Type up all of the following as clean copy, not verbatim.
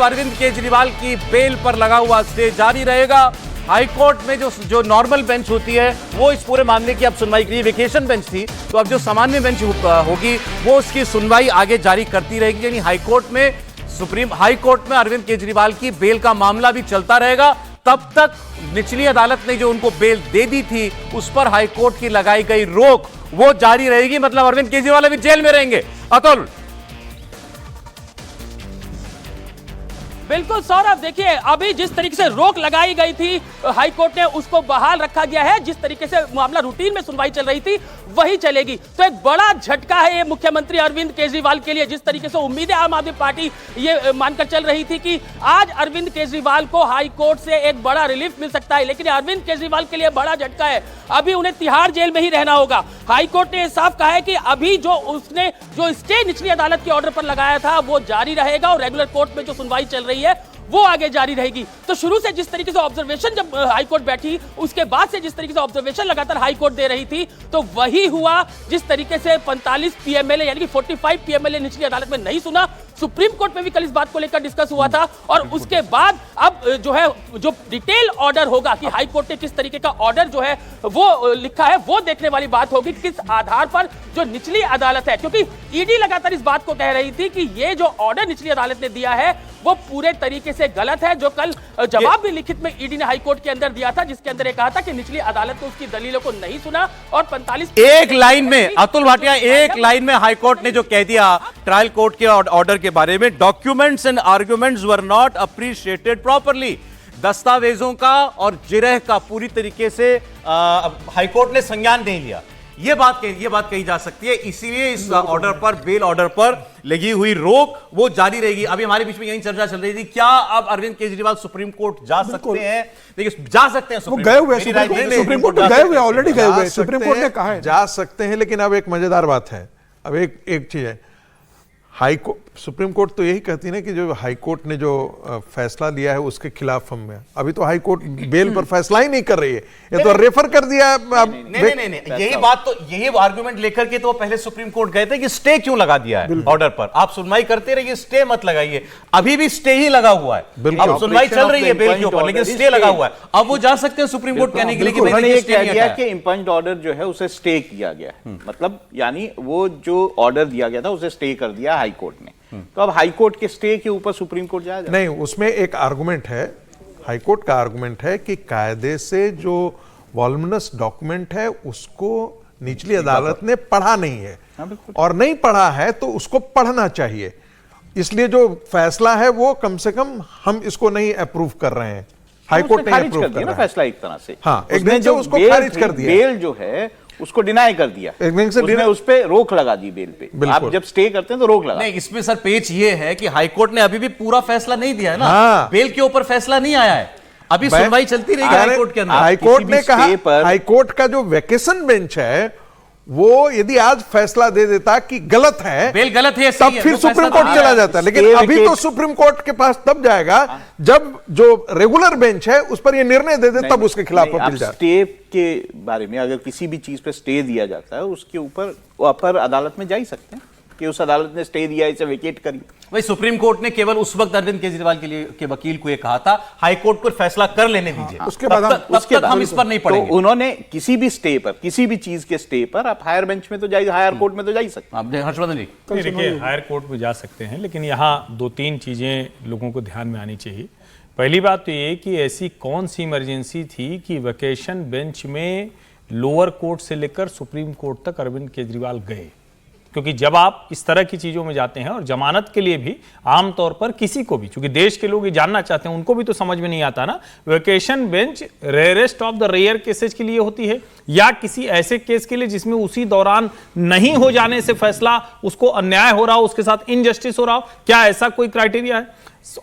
अरविंद केजरीवाल की बेल पर लगा हुआ स्टे जारी रहेगा। हाईकोर्ट में जो नॉर्मल बेंच होती है वो इस पूरे मामले की अब सुनवाई के लिए वेकेशन बेंच थी, तो अब जो सामान्य बेंच होगी वो उसकी सुनवाई आगे जारी करती रहेगी। यानी हाईकोर्ट में अरविंद केजरीवाल की बेल का मामला भी चलता रहेगा। तब तक निचली अदालत ने जो उनको बेल दे दी थी उस पर हाईकोर्ट की लगाई गई रोक वो जारी रहेगी। मतलब अरविंद केजरीवाल अभी जेल में रहेंगे। अतुल, बिल्कुल सौरभ, देखिए अभी जिस तरीके से रोक लगाई गई थी हाईकोर्ट ने उसको बहाल रखा गया है। जिस तरीके से मामला रूटीन में सुनवाई चल रही थी वही चलेगी। तो एक बड़ा झटका है ये मुख्यमंत्री अरविंद केजरीवाल के लिए। जिस तरीके से उम्मीदें आम आदमी पार्टी ये मानकर चल रही थी कि आज अरविंद केजरीवाल को हाईकोर्ट से एक बड़ा रिलीफ मिल सकता है, लेकिन अरविंद केजरीवाल के लिए बड़ा झटका है। अभी उन्हें तिहाड़ जेल में ही रहना होगा। हाईकोर्ट ने साफ कहा है कि अभी जो स्टे निचली अदालत के ऑर्डर पर लगाया था वो जारी रहेगा और रेगुलर कोर्ट में जो सुनवाई चल रही है वो आगे जारी रहेगी। तो शुरू से जिस तरीके से ऑब्जर्वेशन जब हाईकोर्ट बैठी उसके बाद से जिस तरीके से ऑब्जर्वेशन लगातार हाईकोर्ट दे रही थी तो वही हुआ। जिस तरीके से 45 पीएमएलए यानी कि 45 पीएमएलए निचली अदालत में नहीं सुना, सुप्रीम कोर्ट में भी कल इस बात को लेकर डिस्कस हुआ था। और उसके बाद अब जो डिटेल ऑर्डर होगा कि हाईकोर्ट ने किस तरीके का ऑर्डर जो है वो लिखा है वो देखने वाली बात होगी, किस आधार पर जो निचली अदालत है। क्योंकि ईडी लगातार इस बात को कह रही थी कि ये जो ऑर्डर निचली अदालत ने दिया है वो पूरे तरीके से गलत है। जो कल जवाब भी लिखित में ईडी ने हाईकोर्ट के अंदर दिया था जिसके अंदर कहा था कि निचली अदालत ने उसकी दलीलों को नहीं सुना और 45 एक लाइन में अतुल भाटिया, एक लाइन में हाईकोर्ट ने जो कह दिया ट्रायल कोर्ट के ऑर्डर के बारे में, documents and arguments were not appreciated properly. दस्तावेजों का और जिरह का पूरी तरीके से हाईकोर्ट ने संज्ञान नहीं लिया। ये बात कही जा सकती है। इसीलिए इस ऑर्डर पर, बेल ऑर्डर पर लगी हुई रोक वो जारी रहेगी। अभी हमारे बीच में यही चर्चा चल रही थी, क्या अब अरविंद केजरीवाल सुप्रीम कोर्ट जा सकते हैं? देखिए, जा सकते हैं। वो गए हुए सुप्रीम कोर्ट गए हुए, ऑलरेडी गए हुए। सुप्रीम कोर्ट ने कहा है जा सकते हैं, लेकिन अब एक मजेदार बात है। अब एक चीज है, सुप्रीम कोर्ट तो यही कहती है ना कि जो हाईकोर्ट ने जो फैसला लिया है उसके खिलाफ हम हैं। अभी तो हाईकोर्ट बेल पर फैसला ही नहीं कर रही है, ये तो रेफर कर दिया। नहीं, यही आर्गुमेंट लेकर के तो पहले सुप्रीम कोर्ट गए थे कि स्टे क्यों लगा दिया है ऑर्डर पर। आप सुनवाई करते रहिए, स्टे मत लगाइए। अभी भी स्टे ही लगा हुआ है। अब सुनवाई चल रही है बेल के ऊपर, लेकिन स्टे लगा हुआ है। अब वो जा सकते हैं सुप्रीम कोर्ट कहने के लिए कि इंपंज्ड ऑर्डर जो है उसे स्टे किया गया है। मतलब यानी वो जो ऑर्डर दिया गया था उसे स्टे कर दिया हाईकोर्ट ने। तो अब हाईकोर्ट के स्टे के ऊपर सुप्रीम कोर्ट जाएगा? नहीं, उसमें एक आर्गुमेंट है, हाईकोर्ट का आर्गुमेंट है कि कायदे से जो वॉल्यूमिनस डॉक्यूमेंट है उसको निचली अदालत ने पढ़ा नहीं है, और नहीं पढ़ा है तो उसको पढ़ना चाहिए। इसलिए जो फैसला है वो कम से कम हम इसको नहीं अप्रूव कर रहे हैं। हाईकोर्ट ने अप्रूव कर दिया फैसला एक तरह से। हाँ, एक दिन जो उसको खारिज कर दिया, बेल जो है उसको डिनाई कर दिया, उसने उस पे रोक लगा दी बेल पे। आप जब स्टे करते हैं तो रोक लगा। नहीं, इसमें सर पेच ये है कि हाईकोर्ट ने अभी भी पूरा फैसला नहीं दिया है ना। हाँ। बेल के ऊपर फैसला नहीं आया है, अभी सुनवाई चलती रहेगी हाईकोर्ट के अंदर। हाईकोर्ट ने कहा, हाईकोर्ट का जो वेकेशन बेंच है वो यदि आज फैसला दे देता कि गलत है, बेल गलत है, तब फिर सुप्रीम कोर्ट चला जाता। लेकिन अभी तो सुप्रीम कोर्ट के पास तब जाएगा जब जो रेगुलर बेंच है उस पर ये निर्णय दे दे, तब उसके खिलाफ अपील जाए। स्टे के बारे में अगर किसी भी चीज पे स्टे दिया जाता है उसके ऊपर वो अपर अदालत में जा ही सकते हैं कि उस अदालत ने स्टे दिया, इसे वेकेट करिए। भाई, सुप्रीम कोर्ट ने केवल उस वक्त अरविंद केजरीवाल के वकील को यह कहा था हाईकोर्ट को फैसला कर लेने दीजिए, उसके बाद हम इस पर नहीं पढ़ेंगे। तो उन्होंने किसी भी स्टे पर, किसी भी चीज के स्टे पर आप हायर बेंच में तो जाइए, हायर कोर्ट में तो जा ही सकते हैं। हर्षवर्धन जी, देखिए हायर कोर्ट में जा सकते हैं, लेकिन यहाँ 2-3 चीजें लोगों को ध्यान में आनी चाहिए। पहली बात तो ये कि ऐसी कौन सी इमरजेंसी थी कि वेकेशन बेंच में लोअर कोर्ट से लेकर सुप्रीम कोर्ट तक अरविंद केजरीवाल गए। क्योंकि जब आप इस तरह की चीजों में जाते हैं, और जमानत के लिए भी आमतौर पर किसी को भी, क्योंकि देश के लोग ये जानना चाहते हैं, उनको भी तो समझ में नहीं आता ना, vacation bench rarest of the rare cases के लिए होती है या किसी ऐसे केस के लिए जिसमें उसी दौरान नहीं हो जाने से फैसला, उसको अन्याय हो रहा हो, उसके साथ इनजस्टिस हो रहा हो, क्या ऐसा कोई क्राइटेरिया है?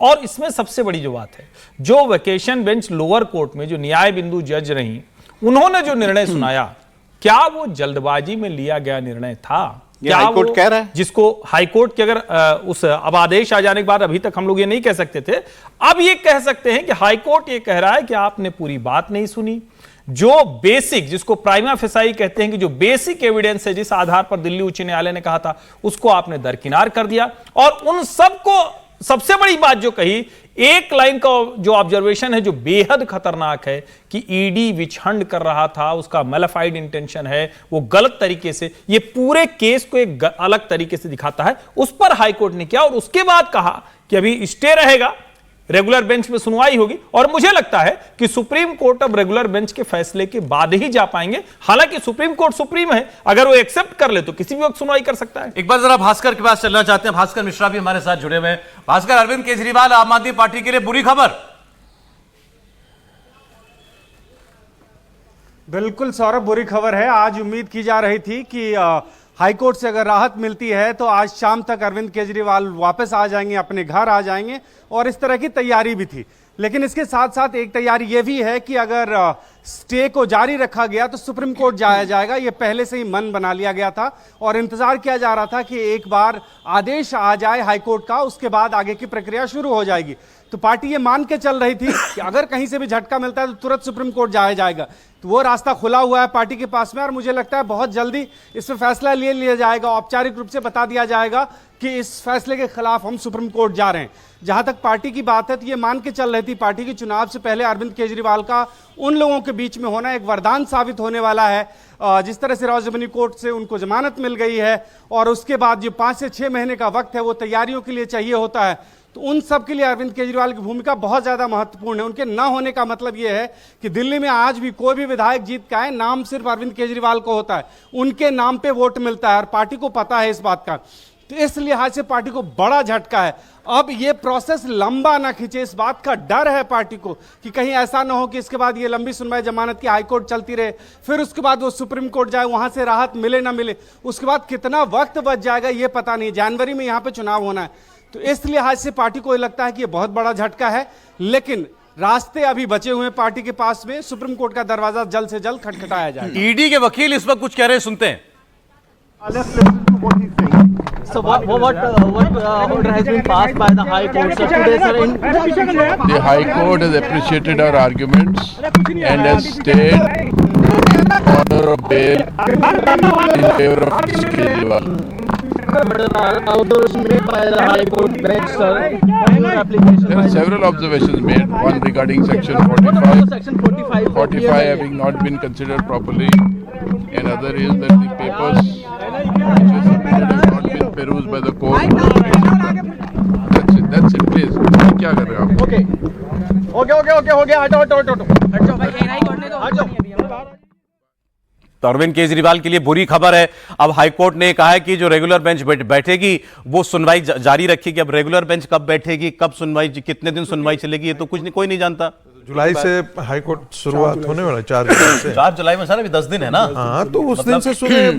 और इसमें सबसे बड़ी जो बात है, जो वेकेशन बेंच लोअर कोर्ट में जो न्याय बिंदु जज रही, उन्होंने जो निर्णय सुनाया, क्या वो जल्दबाजी में लिया गया निर्णय था? क्या हाईकोर्ट कह रहा है? जिसको हाईकोर्ट के अगर अब आदेश आ जाने के बाद, अभी तक हम लोग ये नहीं कह सकते थे, अब ये कह सकते हैं कि हाईकोर्ट ये कह रहा है कि आपने पूरी बात नहीं सुनी। जो बेसिक, जिसको प्राइमा फेसाई कहते हैं कि जो बेसिक एविडेंस है, जिस आधार पर दिल्ली उच्च न्यायालय ने कहा था, उसको आपने दरकिनार कर दिया और उन सबको सबसे बड़ी बात जो कही, एक लाइन का जो ऑब्जर्वेशन है जो बेहद खतरनाक है कि ईडी विचहंड कर रहा था, उसका मैलिफाइड इंटेंशन है, वो गलत तरीके से ये पूरे केस को एक अलग तरीके से दिखाता है। उस पर हाईकोर्ट ने किया और उसके बाद कहा कि अभी स्टे रहेगा, रेगुलर बेंच में सुनवाई होगी। और मुझे लगता है कि सुप्रीम कोर्ट अब रेगुलर बेंच के फैसले के बाद ही जा पाएंगे। हालांकि सुप्रीम कोर्ट सुप्रीम है, अगर वो एक्सेप्ट कर ले तो किसी भी वक्त सुनवाई कर सकता है। एक बार जरा भास्कर के पास चलना चाहते हैं। भास्कर मिश्रा भी हमारे साथ जुड़े हुए हैं। भास्कर, अरविंद केजरीवाल आम आदमी पार्टी के लिए बुरी खबर। बिल्कुल सौरभ, बुरी खबर है। आज उम्मीद की जा रही थी कि हाईकोर्ट से अगर राहत मिलती है तो आज शाम तक अरविंद केजरीवाल वापस आ जाएंगे, अपने घर आ जाएंगे, और इस तरह की तैयारी भी थी। लेकिन इसके साथ साथ एक तैयारी यह भी है कि अगर स्टे को जारी रखा गया तो सुप्रीम कोर्ट जाया जाएगा। यह पहले से ही मन बना लिया गया था और इंतजार किया जा रहा था कि एक बार आदेश आ जाए हाईकोर्ट का, उसके बाद आगे की प्रक्रिया शुरू हो जाएगी। तो पार्टी ये मान के चल रही थी कि अगर कहीं से भी झटका मिलता है तो तुरंत सुप्रीम कोर्ट जाया जाएगा। तो वो रास्ता खुला हुआ है पार्टी के पास में, और मुझे लगता है बहुत जल्दी इस पर फैसला ले लिया जाएगा। औपचारिक रूप से बता दिया जाएगा कि इस फैसले के खिलाफ हम सुप्रीम कोर्ट जा रहे हैं। जहां तक पार्टी की बात है तो ये मान के चल रही थी पार्टी की चुनाव से पहले अरविंद केजरीवाल का उन लोगों के बीच में होना एक वरदान साबित होने वाला है। जिस तरह से राजधानी कोर्ट से उनको जमानत मिल गई है और उसके बाद जो 5 से 6 महीने का वक्त है वो तैयारियों के लिए चाहिए होता है, तो उन सब के लिए अरविंद केजरीवाल की भूमिका बहुत ज्यादा महत्वपूर्ण है। उनके ना होने का मतलब यह है कि दिल्ली में आज भी कोई भी विधायक जीत का है, नाम सिर्फ अरविंद केजरीवाल को होता है, उनके नाम पे वोट मिलता है और पार्टी को पता है इस बात का। तो इस लिहाज से पार्टी को बड़ा झटका है। अब ये प्रोसेस लंबा ना खींचे, इस बात का डर है पार्टी को कि कहीं ऐसा ना हो कि इसके बाद ये लंबी सुनवाई जमानत की हाईकोर्ट चलती रहे, फिर उसके बाद वो सुप्रीम कोर्ट जाए, वहां से राहत मिले ना मिले, उसके बाद कितना वक्त बच जाएगा ये पता नहीं। जनवरी में यहां पे चुनाव होना है, तो इस लिहाज से पार्टी को लगता है कि ये बहुत बड़ा झटका है। लेकिन रास्ते अभी बचे हुए हैं पार्टी के पास में, सुप्रीम कोर्ट का दरवाजा जल्द से जल्द खटखटाया जाएगा। ईडी के वकील इस वक्त कुछ कह रहे हैं, सुनते हैं। So what order has been passed by the High Court? So today, sir, the High Court has appreciated our arguments and has stayed order of bail in favor of Kejriwal. orders made by the High Court bench, sir, on your application. There are several observations made. One regarding Section 45, Section 45. 45 having not been considered properly, and other is that the papers which were submitted have not been perused by the court. That's it. That's it. Please. क्या कर रहे हो आप? Okay, हो गया, हटो। तो अरविंद केजरीवाल के लिए बुरी खबर है। अब हाईकोर्ट ने कहा है कि जो रेगुलर बेंच बैठेगी वो सुनवाई जारी रखेगी। अब रेगुलर बेंच कब बैठेगी, कब सुनवाई, कितने दिन सुनवाई चलेगी, ये तो कुछ नहीं, कोई नहीं जानता। जुलाई से हाईकोर्ट शुरुआत होने वाला है, 4 जुलाई से। 4 जुलाई में सर अभी 10 दिन है ना। हाँ, तो उस दिन से सुने,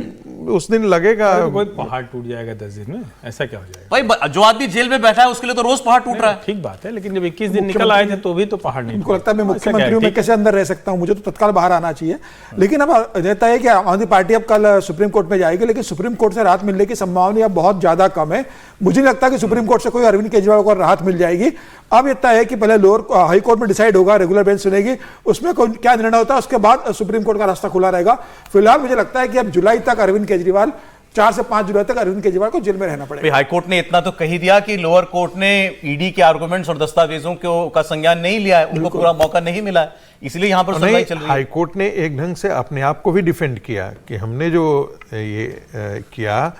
उस दिन लगेगा। कोई पहाड़ टूट जाएगा 10 दिन में, ऐसा क्या हो जाएगा? भाई जो आदमी जेल में बैठा है उसके लिए तो रोज पहाड़ टूट रहा है। ठीक बात है, लेकिन जब 21 दिन निकल आए थे तो भी तो पहाड़ नहीं। उनको लगता है मैं मुख्यमंत्री हूं, मैं कैसे अंदर रह सकता हूं, मुझे तो तत्काल बाहर आना चाहिए। लेकिन अब कहता है कि आम आदमी पार्टी अब कल सुप्रीम कोर्ट में जाएगी, लेकिन सुप्रीम कोर्ट से राहत मिलने की संभावना अब बहुत ज्यादा कम है। मुझे नहीं लगता कि सुप्रीम कोर्ट से कोई अरविंद केजरीवाल को राहत मिल जाएगी। अब इतना है कि पहले लोअर हाई कोर्ट में डिसाइड होगा, रेगुलर बेंच सुनेगी, उसमें क्या निर्णय होता है, उसके बाद सुप्रीम कोर्ट का रास्ता खुला रहेगा। फिलहाल मुझे लगता है कि अब जुलाई तक अरविंद केजरीवाल 4 से 5 जुलाई तक अरविंद केजरीवाल को जेल में रहना पड़ेगा। हाईकोर्ट ने इतना तो कही दिया कि लोअर कोर्ट ने ईडी के आर्गुमेंट्स और दस्तावेजों का संज्ञान नहीं लिया है, उनको पूरा मौका नहीं मिला है, इसलिए यहां पर सुनवाई चल रही है। हाईकोर्ट ने एक ढंग से अपने आप को भी डिफेंड किया कि हमने जो ये किया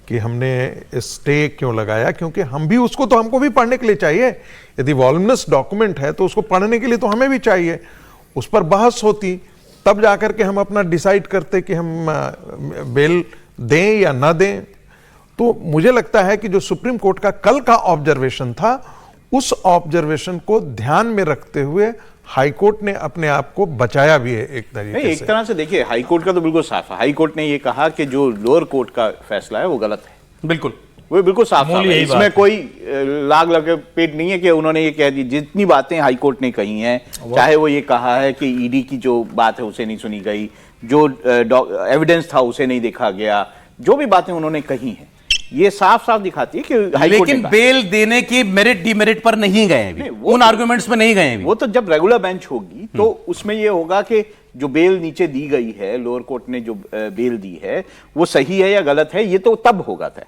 कि हमने स्टे क्यों लगाया, क्योंकि हम भी उसको तो हमको भी पढ़ने के लिए चाहिए। यदि वॉल्यूमिनस डॉक्यूमेंट है तो उसको पढ़ने के लिए तो हमें भी चाहिए, उस पर बहस होती, तब जाकर के हम अपना डिसाइड करते कि हम बेल दें या ना दें। तो मुझे लगता है कि जो सुप्रीम कोर्ट का कल का ऑब्जर्वेशन था, उस ऑब्जर्वेशन को ध्यान में रखते हुए हाई कोर्ट ने अपने आप को बचाया भी है एक तरीके से। एक तरह से देखिए, हाई कोर्ट का तो बिल्कुल साफ है। हाई कोर्ट ने ये कहा कि जो लोअर कोर्ट का फैसला है वो गलत है, बिल्कुल वो बिल्कुल साफ है। इसमें कोई लाग लगे पेट नहीं है कि उन्होंने ये कह दी। जितनी बातें हाई कोर्ट ने कही हैं, चाहे वो ये कहा है कि ईडी की जो बात है उसे नहीं सुनी गई, जो एविडेंस था उसे नहीं देखा गया, जो भी बातें उन्होंने कही हैं, ये साफ साफ दिखाती है कि हाई कोर्ट, लेकिन बेल देने की मेरिट डिमेरिट पर नहीं गए अभी, उन आर्गुमेंट्स में नहीं गए अभी। वो तो जब रेगुलर बेंच होगी तो उसमें ये होगा कि जो बेल नीचे दी गई है, लोअर कोर्ट ने जो बेल दी है वो सही है या गलत है, ये तो तब होगा था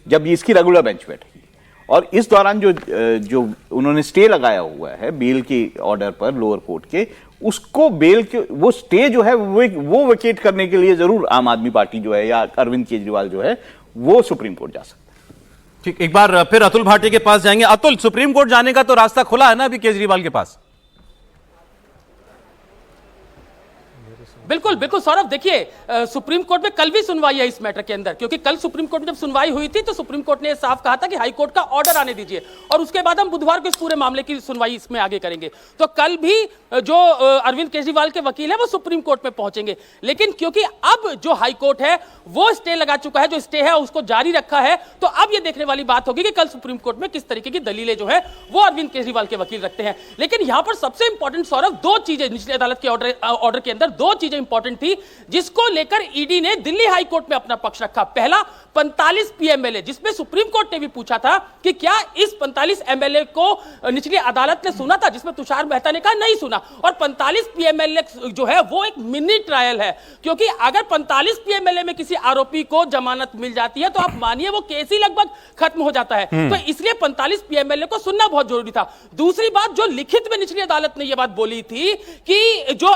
जब इसकी रेगुलर बेंच बैठेगी। और इस दौरान जो उन्होंने स्टे लगाया हुआ है बेल के ऑर्डर पर लोअर कोर्ट के, उसको बेल के वो स्टे जो है वो वेकेट करने के लिए जरूर आम आदमी पार्टी जो है या अरविंद केजरीवाल जो है वो सुप्रीम कोर्ट जा सकता है। ठीक, एक बार फिर अतुल भाटिया के पास जाएंगे। अतुल, सुप्रीम कोर्ट जाने का तो रास्ता खुला है ना अभी केजरीवाल के पास? बिल्कुल बिल्कुल सौरभ, देखिए सुप्रीम कोर्ट में कल भी सुनवाई है इस मैटर के अंदर, क्योंकि कल सुप्रीम कोर्ट में जब सुनवाई हुई थी तो सुप्रीम कोर्ट ने साफ कहा था कि हाई कोर्ट का ऑर्डर आने दीजिए और उसके बाद हम बुधवार को इस पूरे मामले की सुनवाई इसमें आगे करेंगे। तो कल भी जो अरविंद केजरीवाल के वकील है वो सुप्रीम कोर्ट में पहुंचेंगे, लेकिन क्योंकि अब जो हाई कोर्ट है वो स्टे लगा चुका है, जो स्टे है उसको जारी रखा है, तो अब ये देखने वाली बात होगी कि कल सुप्रीम कोर्ट में किस तरीके की दलीलें जो है वो अरविंद केजरीवाल के वकील रखते हैं। लेकिन यहां पर सबसे इंपॉर्टेंट सौरभ दो चीजें निचली अदालत के ऑर्डर के अंदर दो चीजें इंपॉर्टेंट थी जिसको लेकर ईडी ने दिल्ली हाई कोर्ट में अपना पक्ष रखा। पहला 45 पीएमएलए, जिसमें सुप्रीम कोर्ट ने भी पूछा था कि क्या इस 45 एमएलए को निचली अदालत ने सुना था, जिसमें तुषार मेहता ने कहा नहीं सुना। और 45 पीएमएलए जो है वो एक मिनी ट्रायल है, क्योंकि अगर 45 पीएमएलए में किसी आरोपी को जमानत मिल जाती है तो आप मानिए वो केस ही लगभग खत्म हो जाता है। तो इसलिए 45 पीएमएलए को सुनना बहुत जरूरी था। दूसरी बात, जो लिखित में निचली अदालत ने यह बात बोली थी कि जो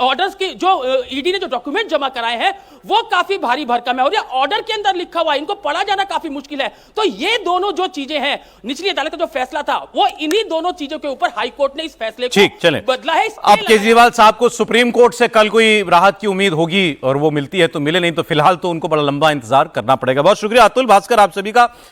ऑर्डर्स की जो ईडी ने जो डॉक्यूमेंट जमा कराए हैं वो काफी भारी भरकम है और ये ऑर्डर के अंदर लिखा हुआ है, इनको पढ़ा जाना काफी मुश्किल है। तो ये दोनों जो चीजें हैं, निचली अदालत का जो फैसला था वो इन्हीं दोनों चीजों के ऊपर हाई कोर्ट ने इस फैसले को बदला है। अब केजरीवाल साहब को सुप्रीम कोर्ट से कल कोई राहत की उम्मीद होगी और वो मिलती है तो मिले, नहीं तो फिलहाल तो उनको बड़ा लंबा इंतजार करना पड़ेगा। बहुत शुक्रिया अतुल। भास्कर, आप सभी का